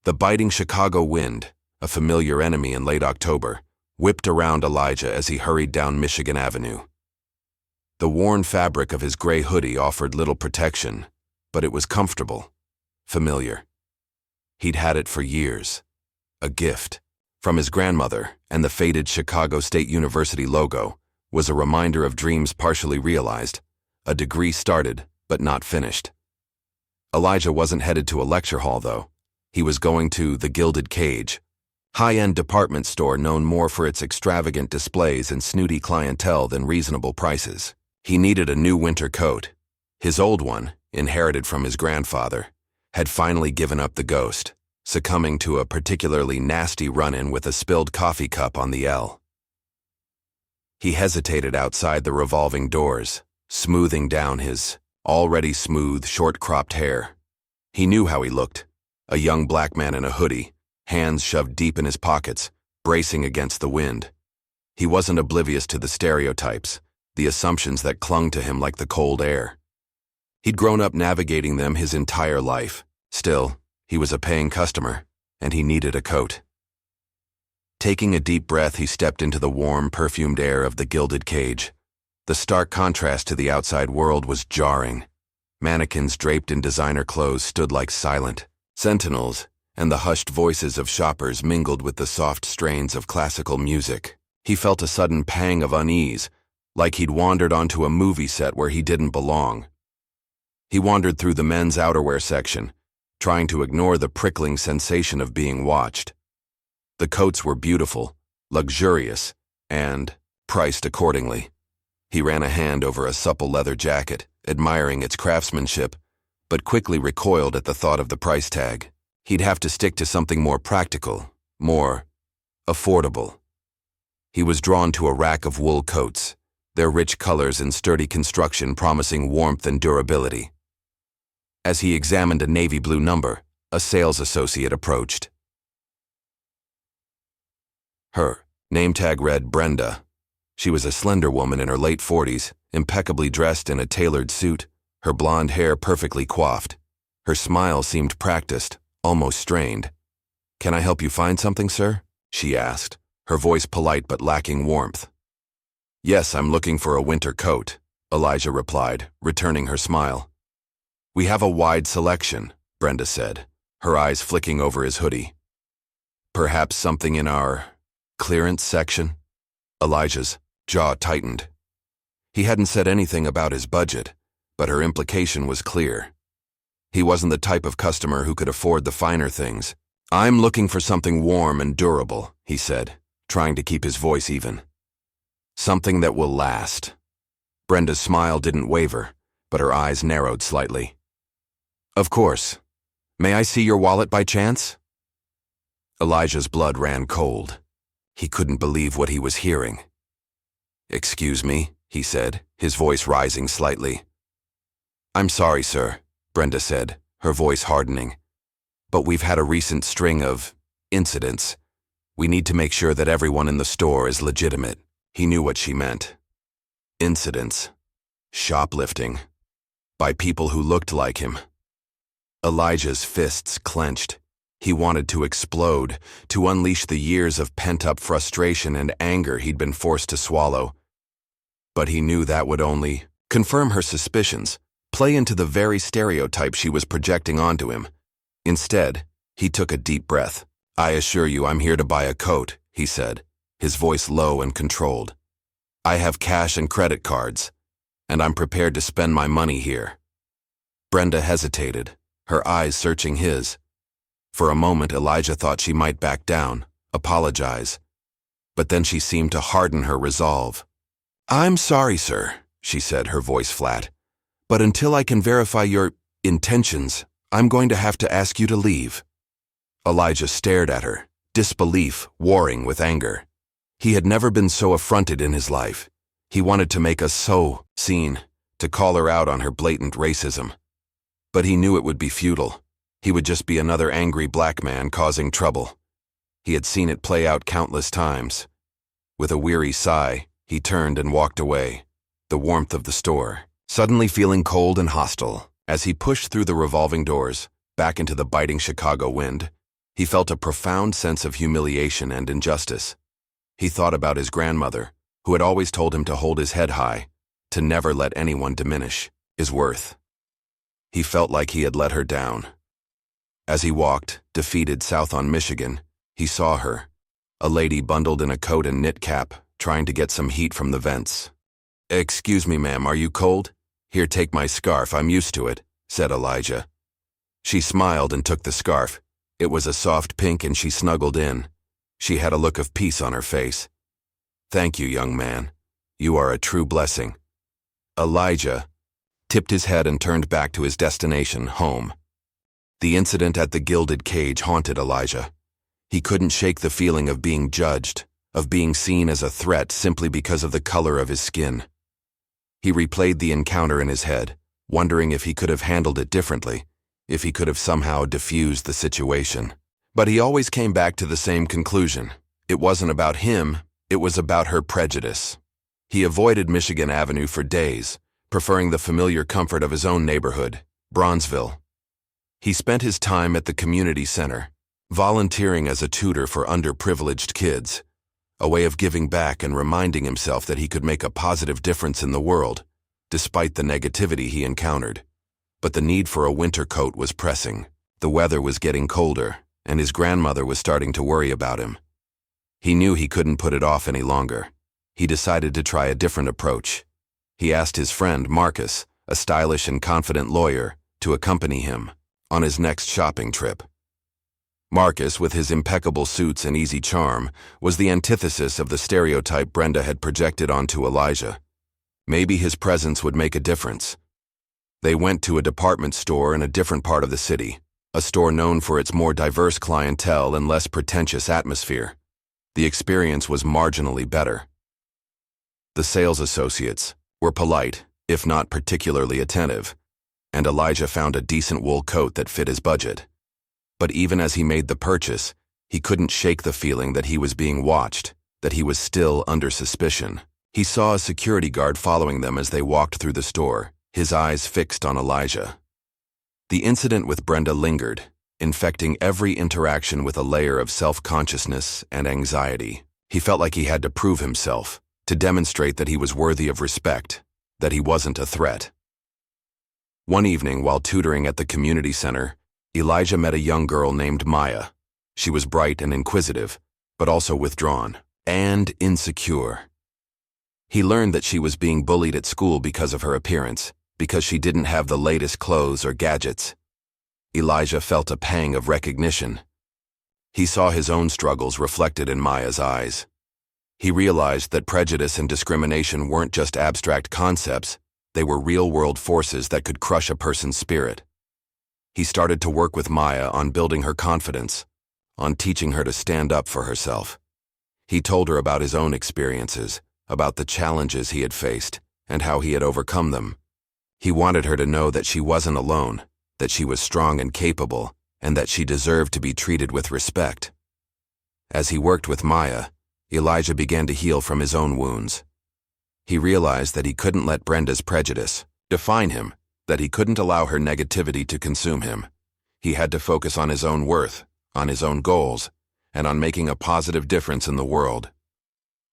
The biting Chicago wind, a familiar enemy in late October, whipped around Elijah as he hurried down Michigan Avenue. The worn fabric of his gray hoodie offered little protection, but it was comfortable, familiar. He'd had it for years. A gift from his grandmother, and the faded Chicago State University logo was a reminder of dreams partially realized, a degree started but not finished. Elijah wasn't headed to a lecture hall, though. He was going to the Gilded Cage, high-end department store known more for its extravagant displays and snooty clientele than reasonable prices. He needed a new winter coat. His old one, inherited from his grandfather, had finally given up the ghost, succumbing to a particularly nasty run-in with a spilled coffee cup on the L. He hesitated outside the revolving doors, smoothing down his already smooth, short-cropped hair. He knew how he looked, a young black man in a hoodie, hands shoved deep in his pockets, bracing against the wind. He wasn't oblivious to the stereotypes, the assumptions that clung to him like the cold air. He'd grown up navigating them his entire life. Still, he was a paying customer, and he needed a coat. Taking a deep breath, he stepped into the warm, perfumed air of the Gilded Cage. The stark contrast to the outside world was jarring. Mannequins draped in designer clothes stood like silent sentinels, and the hushed voices of shoppers mingled with the soft strains of classical music. He felt a sudden pang of unease, like he'd wandered onto a movie set where he didn't belong. He wandered through the men's outerwear section, trying to ignore the prickling sensation of being watched. The coats were beautiful, luxurious, and priced accordingly. He ran a hand over a supple leather jacket, admiring its craftsmanship, but quickly recoiled at the thought of the price tag. He'd have to stick to something more practical, more affordable. He was drawn to a rack of wool coats, their rich colors and sturdy construction promising warmth and durability. As he examined a navy blue number, a sales associate approached. Her name tag read Brenda. She was a slender woman in her late 40s, impeccably dressed in a tailored suit, her blonde hair perfectly coiffed. Her smile seemed practiced, almost strained. "Can I help you find something, sir?" she asked, her voice polite but lacking warmth. "Yes, I'm looking for a winter coat," Elijah replied, returning her smile. "We have a wide selection," Brenda said, her eyes flicking over his hoodie. "Perhaps something in our clearance section?" Elijah's jaw tightened. He hadn't said anything about his budget, but her implication was clear. He wasn't the type of customer who could afford the finer things. "I'm looking for something warm and durable," he said, trying to keep his voice even. "Something that will last." Brenda's smile didn't waver, but her eyes narrowed slightly. "Of course. May I see your wallet by chance?" Elijah's blood ran cold. He couldn't believe what he was hearing. "Excuse me," he said, his voice rising slightly. "I'm sorry, sir," Brenda said, her voice hardening. "But we've had a recent string of incidents. We need to make sure that everyone in the store is legitimate." He knew what she meant. Incidents. Shoplifting. By people who looked like him. Elijah's fists clenched. He wanted to explode, to unleash the years of pent-up frustration and anger he'd been forced to swallow. But he knew that would only confirm her suspicions, play into the very stereotype she was projecting onto him. Instead, he took a deep breath. "I assure you I'm here to buy a coat," he said, his voice low and controlled. "I have cash and credit cards, and I'm prepared to spend my money here." Brenda hesitated, her eyes searching his. For a moment, Elijah thought she might back down, apologize. But then she seemed to harden her resolve. "I'm sorry, sir," she said, her voice flat. "But until I can verify your intentions, I'm going to have to ask you to leave." Elijah stared at her, disbelief warring with anger. He had never been so affronted in his life. He wanted to make a scene, to call her out on her blatant racism. But he knew it would be futile. He would just be another angry black man causing trouble. He had seen it play out countless times. With a weary sigh, he turned and walked away, the warmth of the store suddenly feeling cold and hostile. As he pushed through the revolving doors, back into the biting Chicago wind, He felt a profound sense of humiliation and injustice. He thought about his grandmother, who had always told him to hold his head high, to never let anyone diminish his worth. He felt like he had let her down. As he walked, defeated, south on Michigan, he saw her, a lady bundled in a coat and knit cap, trying to get some heat from the vents. "Excuse me, ma'am, are you cold? Here, take my scarf, I'm used to it," said Elijah. She smiled and took the scarf. It was a soft pink and she snuggled in. She had a look of peace on her face. "Thank you, young man. You are a true blessing." Elijah tipped his head and turned back to his destination, home. The incident at the Gilded Cage haunted Elijah. He couldn't shake the feeling of being judged, of being seen as a threat simply because of the color of his skin. He replayed the encounter in his head, wondering if he could have handled it differently, if he could have somehow diffused the situation. But he always came back to the same conclusion. It wasn't about him, it was about her prejudice. He avoided Michigan Avenue for days, preferring the familiar comfort of his own neighborhood, Bronzeville. He spent his time at the community center, volunteering as a tutor for underprivileged kids, a way of giving back and reminding himself that he could make a positive difference in the world, despite the negativity he encountered. But the need for a winter coat was pressing. The weather was getting colder, and his grandmother was starting to worry about him. He knew he couldn't put it off any longer. He decided to try a different approach. He asked his friend, Marcus, a stylish and confident lawyer, to accompany him on his next shopping trip. Marcus, with his impeccable suits and easy charm, was the antithesis of the stereotype Brenda had projected onto Elijah. Maybe his presence would make a difference. They went to a department store in a different part of the city, a store known for its more diverse clientele and less pretentious atmosphere. The experience was marginally better. The sales associates were polite, if not particularly attentive, and Elijah found a decent wool coat that fit his budget. But even as he made the purchase, he couldn't shake the feeling that he was being watched, that he was still under suspicion. He saw a security guard following them as they walked through the store, his eyes fixed on Elijah. The incident with Brenda lingered, infecting every interaction with a layer of self-consciousness and anxiety. He felt like he had to prove himself, to demonstrate that he was worthy of respect, that he wasn't a threat. One evening, while tutoring at the community center, Elijah met a young girl named Maya. She was bright and inquisitive, but also withdrawn and insecure. He learned that she was being bullied at school because of her appearance, because she didn't have the latest clothes or gadgets. Elijah felt a pang of recognition. He saw his own struggles reflected in Maya's eyes. He realized that prejudice and discrimination weren't just abstract concepts, they were real-world forces that could crush a person's spirit. He started to work with Maya on building her confidence, on teaching her to stand up for herself. He told her about his own experiences, about the challenges he had faced, and how he had overcome them. He wanted her to know that she wasn't alone, that she was strong and capable, and that she deserved to be treated with respect. As he worked with Maya, Elijah began to heal from his own wounds. He realized that he couldn't let Brenda's prejudice define him, that he couldn't allow her negativity to consume him. He had to focus on his own worth, on his own goals, and on making a positive difference in the world.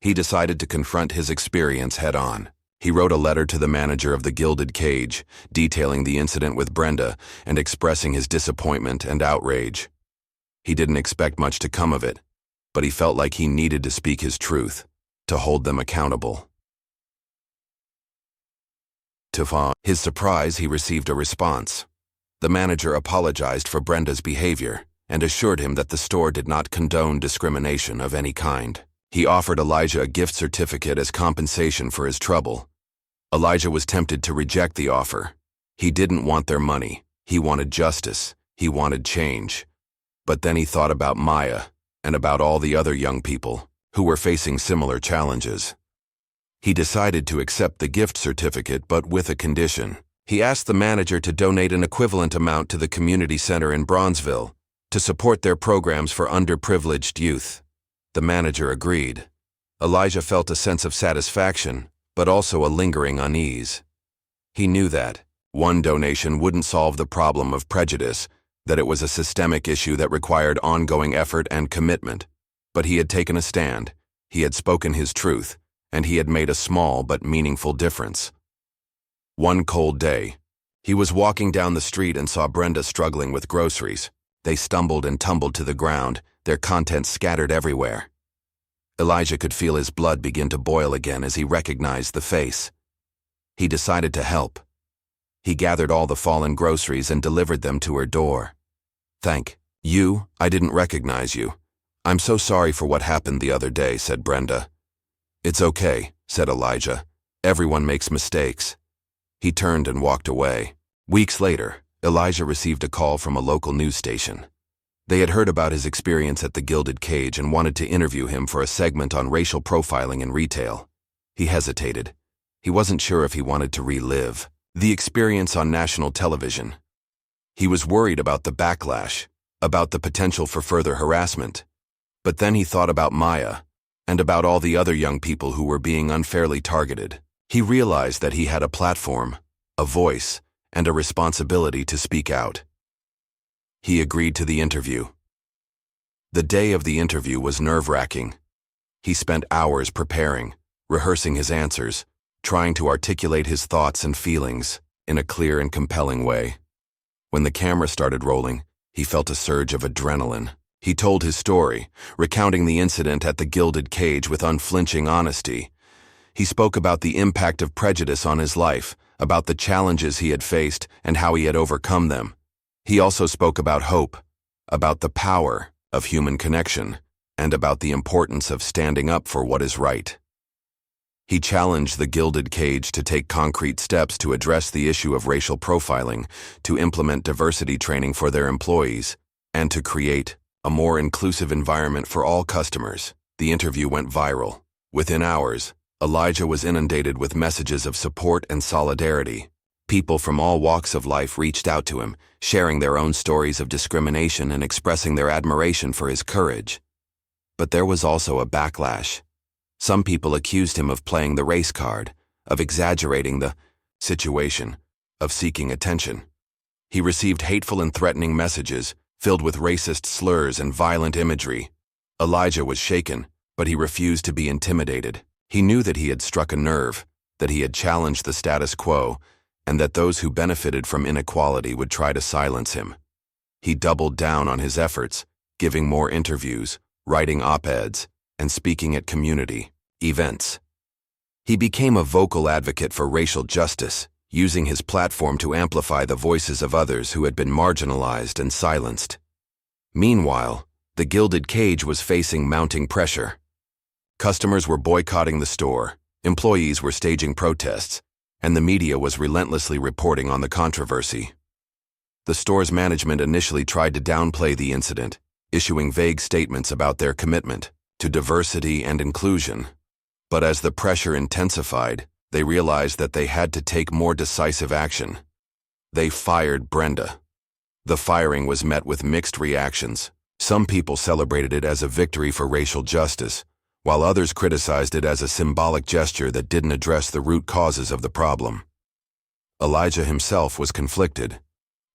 He decided to confront his experience head-on. He wrote a letter to the manager of the Gilded Cage, detailing the incident with Brenda and expressing his disappointment and outrage. He didn't expect much to come of it, but he felt like he needed to speak his truth, to hold them accountable. To his surprise, he received a response. The manager apologized for Brenda's behavior and assured him that the store did not condone discrimination of any kind. He offered Elijah a gift certificate as compensation for his trouble. Elijah was tempted to reject the offer. He didn't want their money. He wanted justice. He wanted change. But then he thought about Maya and about all the other young people who were facing similar challenges. He decided to accept the gift certificate, but with a condition. He asked the manager to donate an equivalent amount to the community center in Bronzeville to support their programs for underprivileged youth. The manager agreed. Elijah felt a sense of satisfaction, but also a lingering unease. He knew that one donation wouldn't solve the problem of prejudice, that it was a systemic issue that required ongoing effort and commitment. But he had taken a stand, he had spoken his truth, and he had made a small but meaningful difference. One cold day, he was walking down the street and saw Brenda struggling with groceries. They stumbled and tumbled to the ground, their contents scattered everywhere. Elijah could feel his blood begin to boil again as he recognized the face. He decided to help. He gathered all the fallen groceries and delivered them to her door. "Thank you, I didn't recognize you. I'm so sorry for what happened the other day," said Brenda. "It's okay," said Elijah. "Everyone makes mistakes." He turned and walked away. Weeks later, Elijah received a call from a local news station. They had heard about his experience at the Gilded Cage and wanted to interview him for a segment on racial profiling in retail. He hesitated. He wasn't sure if he wanted to relive the experience on national television. He was worried about the backlash, about the potential for further harassment. But then he thought about Maya, and about all the other young people who were being unfairly targeted. He realized that he had a platform, a voice, and a responsibility to speak out. He agreed to the interview. The day of the interview was nerve-wracking. He spent hours preparing, rehearsing his answers, trying to articulate his thoughts and feelings in a clear and compelling way. When the camera started rolling, he felt a surge of adrenaline. He told his story, recounting the incident at the Gilded Cage with unflinching honesty. He spoke about the impact of prejudice on his life, about the challenges he had faced and how he had overcome them. He also spoke about hope, about the power of human connection, and about the importance of standing up for what is right. He challenged the Gilded Cage to take concrete steps to address the issue of racial profiling, to implement diversity training for their employees, and to create a more inclusive environment for all customers. The interview went viral. Within hours, Elijah was inundated with messages of support and solidarity. People from all walks of life reached out to him, sharing their own stories of discrimination and expressing their admiration for his courage. But there was also a backlash. Some people accused him of playing the race card, of exaggerating the situation, of seeking attention. He received hateful and threatening messages, filled with racist slurs and violent imagery. Elijah was shaken, but he refused to be intimidated. He knew that he had struck a nerve, that he had challenged the status quo, and that those who benefited from inequality would try to silence him. He doubled down on his efforts, giving more interviews, writing op-eds, and speaking at community events. He became a vocal advocate for racial justice, using his platform to amplify the voices of others who had been marginalized and silenced. Meanwhile, the Gilded Cage was facing mounting pressure. Customers were boycotting the store, employees were staging protests, and the media was relentlessly reporting on the controversy. The store's management initially tried to downplay the incident, issuing vague statements about their commitment to diversity and inclusion. But as the pressure intensified, they realized that they had to take more decisive action. They fired Brenda. The firing was met with mixed reactions. Some people celebrated it as a victory for racial justice, while others criticized it as a symbolic gesture that didn't address the root causes of the problem. Elijah himself was conflicted.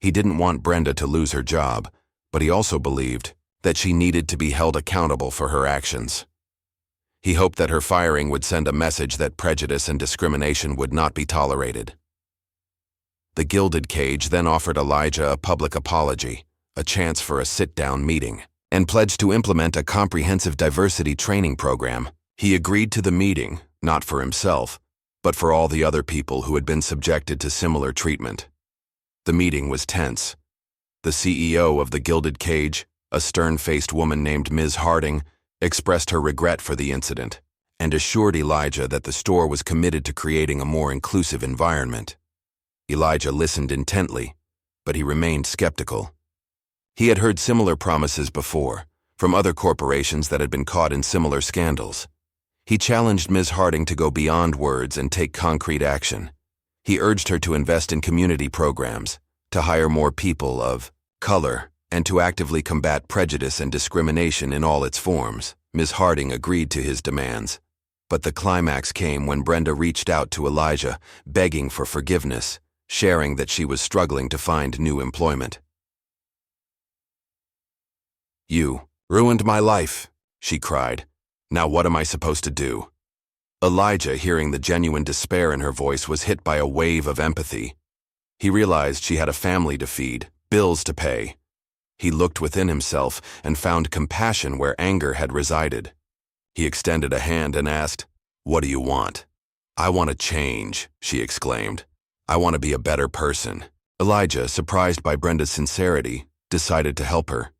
He didn't want Brenda to lose her job, but he also believed that she needed to be held accountable for her actions. He hoped that her firing would send a message that prejudice and discrimination would not be tolerated. The Gilded Cage then offered Elijah a public apology, a chance for a sit-down meeting, and pledged to implement a comprehensive diversity training program. He agreed to the meeting, not for himself, but for all the other people who had been subjected to similar treatment. The meeting was tense. The CEO of the Gilded Cage, a stern-faced woman named Ms. Harding, expressed her regret for the incident and assured Elijah that the store was committed to creating a more inclusive environment. Elijah listened intently, but he remained skeptical. He had heard similar promises before, from other corporations that had been caught in similar scandals. He challenged Ms. Harding to go beyond words and take concrete action. He urged her to invest in community programs, to hire more people of color, and to actively combat prejudice and discrimination in all its forms. Ms. Harding agreed to his demands, but the climax came when Brenda reached out to Elijah, begging for forgiveness, sharing that she was struggling to find new employment. "You ruined my life," she cried. "Now what am I supposed to do?" Elijah, hearing the genuine despair in her voice, was hit by a wave of empathy. He realized she had a family to feed, bills to pay. He looked within himself and found compassion where anger had resided. He extended a hand and asked, "What do you want?" "I want to change," she exclaimed. "I want to be a better person." Elijah, surprised by Brenda's sincerity, decided to help her.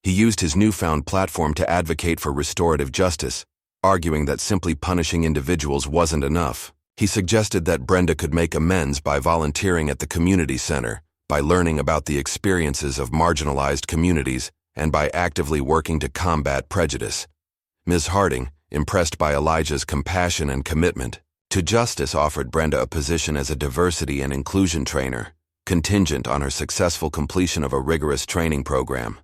He used his newfound platform to advocate for restorative justice, arguing that simply punishing individuals wasn't enough. He suggested that Brenda could make amends by volunteering at the community center, by learning about the experiences of marginalized communities, and by actively working to combat prejudice. Ms. Harding, impressed by Elijah's compassion and commitment to justice, offered Brenda a position as a diversity and inclusion trainer, contingent on her successful completion of a rigorous training program.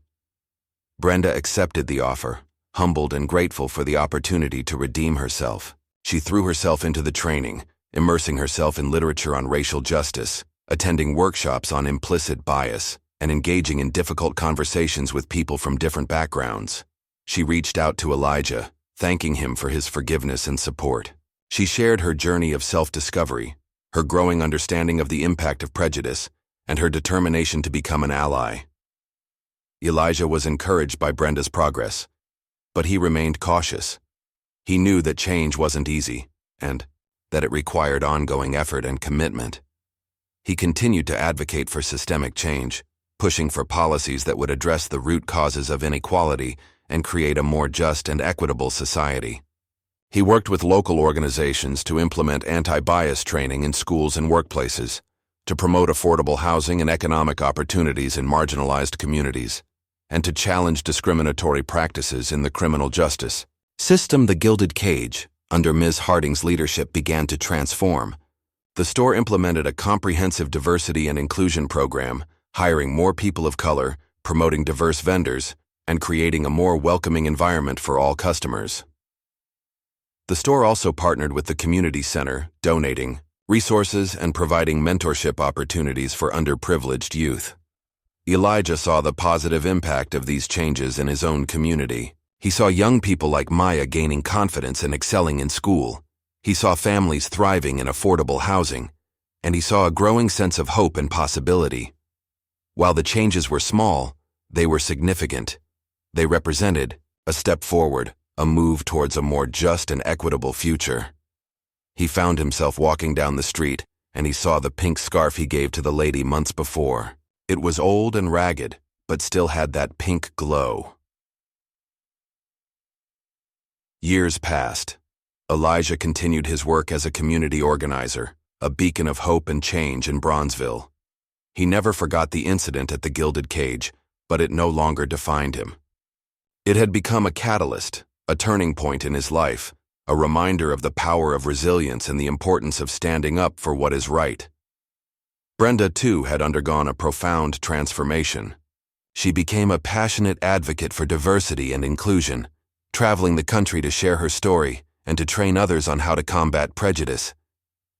Brenda accepted the offer, humbled and grateful for the opportunity to redeem herself. She threw herself into the training, immersing herself in literature on racial justice, attending workshops on implicit bias, and engaging in difficult conversations with people from different backgrounds. She reached out to Elijah, thanking him for his forgiveness and support. She shared her journey of self-discovery, her growing understanding of the impact of prejudice, and her determination to become an ally. Elijah was encouraged by Brenda's progress, but he remained cautious. He knew that change wasn't easy, and that it required ongoing effort and commitment. He continued to advocate for systemic change, pushing for policies that would address the root causes of inequality and create a more just and equitable society. He worked with local organizations to implement anti-bias training in schools and workplaces, to promote affordable housing and economic opportunities in marginalized communities, and to challenge discriminatory practices in the criminal justice system. The Gilded Cage, under Ms. Harding's leadership, began to transform. The store implemented a comprehensive diversity and inclusion program, hiring more people of color, promoting diverse vendors, and creating a more welcoming environment for all customers. The store also partnered with the community center, donating resources and providing mentorship opportunities for underprivileged youth. Elijah saw the positive impact of these changes in his own community. He saw young people like Maya gaining confidence and excelling in school. He saw families thriving in affordable housing, and he saw a growing sense of hope and possibility. While the changes were small, they were significant. They represented a step forward, a move towards a more just and equitable future. He found himself walking down the street, and he saw the pink scarf he gave to the lady months before. It was old and ragged, but still had that pink glow. Years passed. Elijah continued his work as a community organizer, a beacon of hope and change in Bronzeville. He never forgot the incident at the Gilded Cage, but it no longer defined him. It had become a catalyst, a turning point in his life, a reminder of the power of resilience and the importance of standing up for what is right. Brenda, too, had undergone a profound transformation. She became a passionate advocate for diversity and inclusion, traveling the country to share her story and to train others on how to combat prejudice.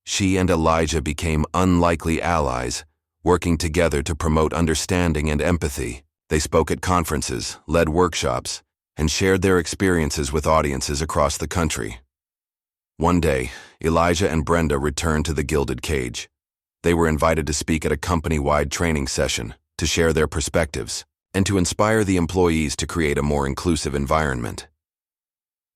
She and Elijah became unlikely allies, working together to promote understanding and empathy. They spoke at conferences, led workshops, and shared their experiences with audiences across the country. One day, Elijah and Brenda returned to the Gilded Cage. They were invited to speak at a company-wide training session, to share their perspectives, and to inspire the employees to create a more inclusive environment.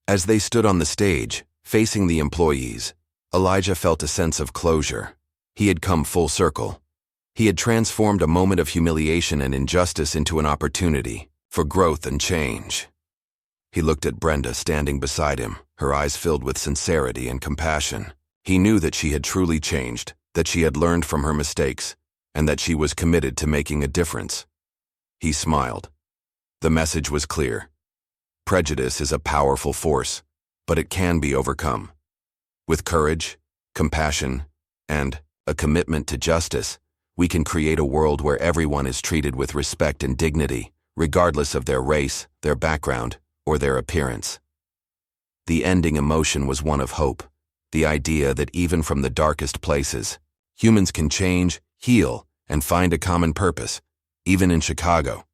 As they stood on the stage, facing the employees, Elijah felt a sense of closure. He had come full circle. He had transformed a moment of humiliation and injustice into an opportunity for growth and change. He looked at Brenda standing beside him, her eyes filled with sincerity and compassion. He knew that she had truly changed, that she had learned from her mistakes, and that she was committed to making a difference. He smiled. The message was clear. Prejudice is a powerful force, but it can be overcome. With courage, compassion, and a commitment to justice, we can create a world where everyone is treated with respect and dignity, regardless of their race, their background, or their appearance. The ending emotion was one of hope, the idea that even from the darkest places, humans can change, heal, and find a common purpose, even in Chicago.